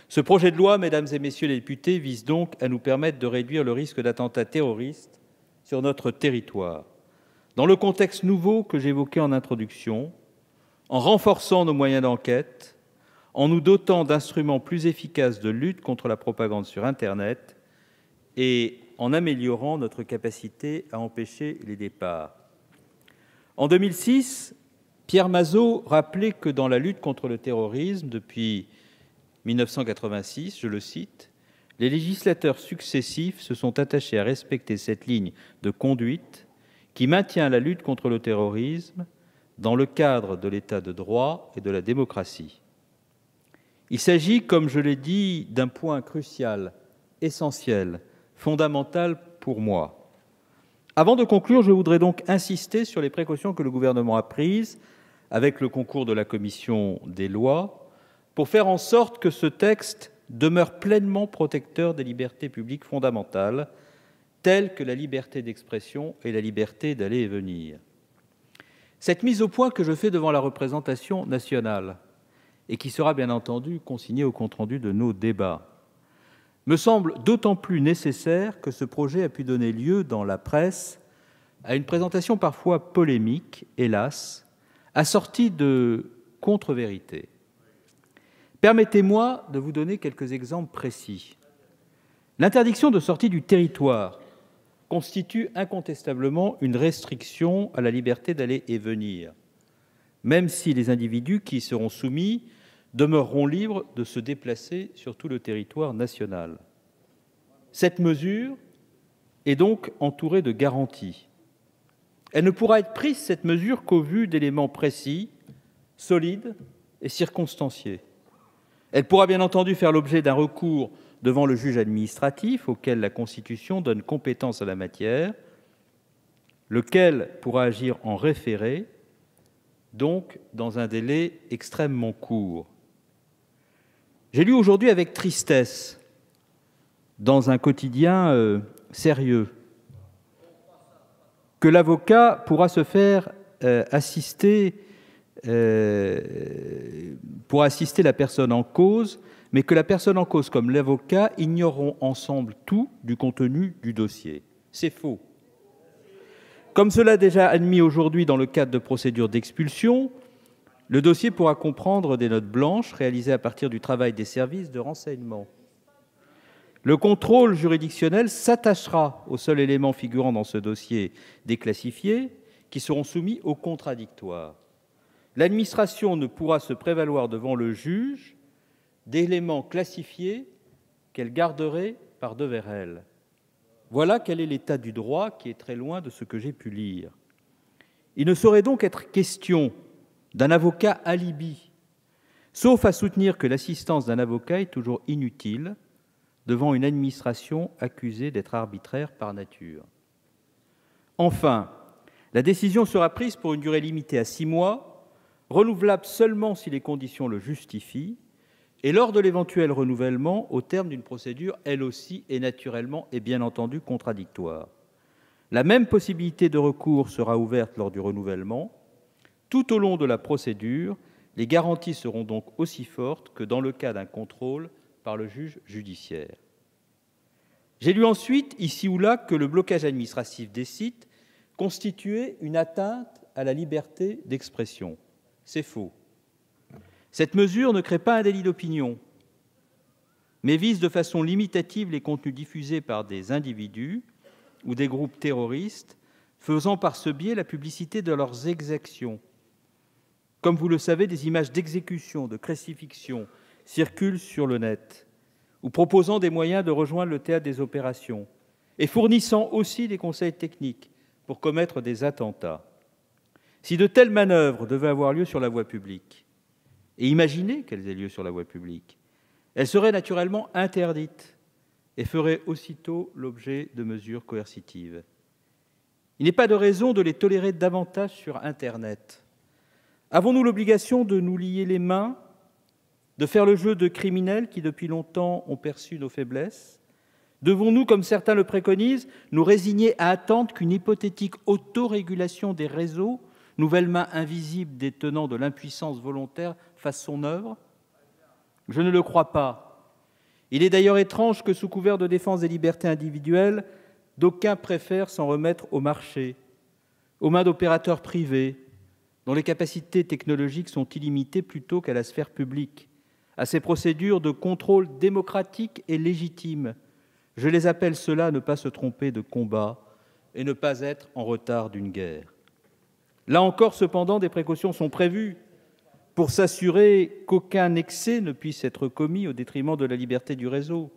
Ce projet de loi, mesdames et messieurs les députés, vise donc à nous permettre de réduire le risque d'attentats terroristes sur notre territoire, dans le contexte nouveau que j'évoquais en introduction, en renforçant nos moyens d'enquête, en nous dotant d'instruments plus efficaces de lutte contre la propagande sur Internet et en améliorant notre capacité à empêcher les départs. En 2006, Pierre Mazeaud rappelait que dans la lutte contre le terrorisme, depuis 1986, je le cite, « Les législateurs successifs se sont attachés à respecter cette ligne de conduite qui maintient la lutte contre le terrorisme dans le cadre de l'état de droit et de la démocratie. » Il s'agit, comme je l'ai dit, d'un point crucial, essentiel, fondamental pour moi. Avant de conclure, je voudrais donc insister sur les précautions que le gouvernement a prises, avec le concours de la commission des lois, pour faire en sorte que ce texte demeure pleinement protecteur des libertés publiques fondamentales, telles que la liberté d'expression et la liberté d'aller et venir. Cette mise au point que je fais devant la représentation nationale, et qui sera bien entendu consignée au compte-rendu de nos débats, me semble d'autant plus nécessaire que ce projet a pu donner lieu dans la presse à une présentation parfois polémique, hélas, assortie de contre-vérités. Permettez-moi de vous donner quelques exemples précis. L'interdiction de sortie du territoire constitue incontestablement une restriction à la liberté d'aller et venir, même si les individus qui y seront soumis demeureront libres de se déplacer sur tout le territoire national. Cette mesure est donc entourée de garanties. Elle ne pourra être prise, cette mesure, qu'au vu d'éléments précis, solides et circonstanciés. Elle pourra bien entendu faire l'objet d'un recours devant le juge administratif, auquel la Constitution donne compétence à la matière, lequel pourra agir en référé, donc dans un délai extrêmement court. J'ai lu aujourd'hui avec tristesse, dans un quotidien sérieux, que l'avocat pourra se faire assister la personne en cause, mais que la personne en cause comme l'avocat ignoreront ensemble tout du contenu du dossier. C'est faux. Comme cela est déjà admis aujourd'hui dans le cadre de procédures d'expulsion, le dossier pourra comprendre des notes blanches réalisées à partir du travail des services de renseignement. Le contrôle juridictionnel s'attachera aux seuls éléments figurant dans ce dossier déclassifié qui seront soumis au contradictoire. L'administration ne pourra se prévaloir devant le juge d'éléments classifiés qu'elle garderait par devers elle. Voilà quel est l'état du droit qui est très loin de ce que j'ai pu lire. Il ne saurait donc être question d'un avocat alibi, sauf à soutenir que l'assistance d'un avocat est toujours inutile devant une administration accusée d'être arbitraire par nature. Enfin, la décision sera prise pour une durée limitée à 6 mois, renouvelable seulement si les conditions le justifient, et lors de l'éventuel renouvellement, au terme d'une procédure, elle aussi, est naturellement et bien entendu contradictoire. La même possibilité de recours sera ouverte lors du renouvellement. Tout au long de la procédure, les garanties seront donc aussi fortes que dans le cas d'un contrôle par le juge judiciaire. J'ai lu ensuite, ici ou là, que le blocage administratif des sites constituait une atteinte à la liberté d'expression. C'est faux. Cette mesure ne crée pas un délit d'opinion, mais vise de façon limitative les contenus diffusés par des individus ou des groupes terroristes, faisant par ce biais la publicité de leurs exactions. Comme vous le savez, des images d'exécution, de crucifixion circulent sur le net, ou proposant des moyens de rejoindre le théâtre des opérations, et fournissant aussi des conseils techniques pour commettre des attentats. Si de telles manœuvres devaient avoir lieu sur la voie publique, et imaginez qu'elles aient lieu sur la voie publique, elles seraient naturellement interdites et feraient aussitôt l'objet de mesures coercitives. Il n'est pas de raison de les tolérer davantage sur Internet. Avons-nous l'obligation de nous lier les mains, de faire le jeu de criminels qui, depuis longtemps, ont perçu nos faiblesses? Devons-nous, comme certains le préconisent, nous résigner à attendre qu'une hypothétique autorégulation des réseaux, nouvelle main invisible des tenants de l'impuissance volontaire, fasse son œuvre? Je ne le crois pas. Il est d'ailleurs étrange que, sous couvert de défense des libertés individuelles, d'aucuns préfèrent s'en remettre au marché, aux mains d'opérateurs privés, dont les capacités technologiques sont illimitées, plutôt qu'à la sphère publique, à ces procédures de contrôle démocratique et légitime. Je les appelle ceux-là à ne pas se tromper de combat et ne pas être en retard d'une guerre. Là encore, cependant, des précautions sont prévues pour s'assurer qu'aucun excès ne puisse être commis au détriment de la liberté du réseau.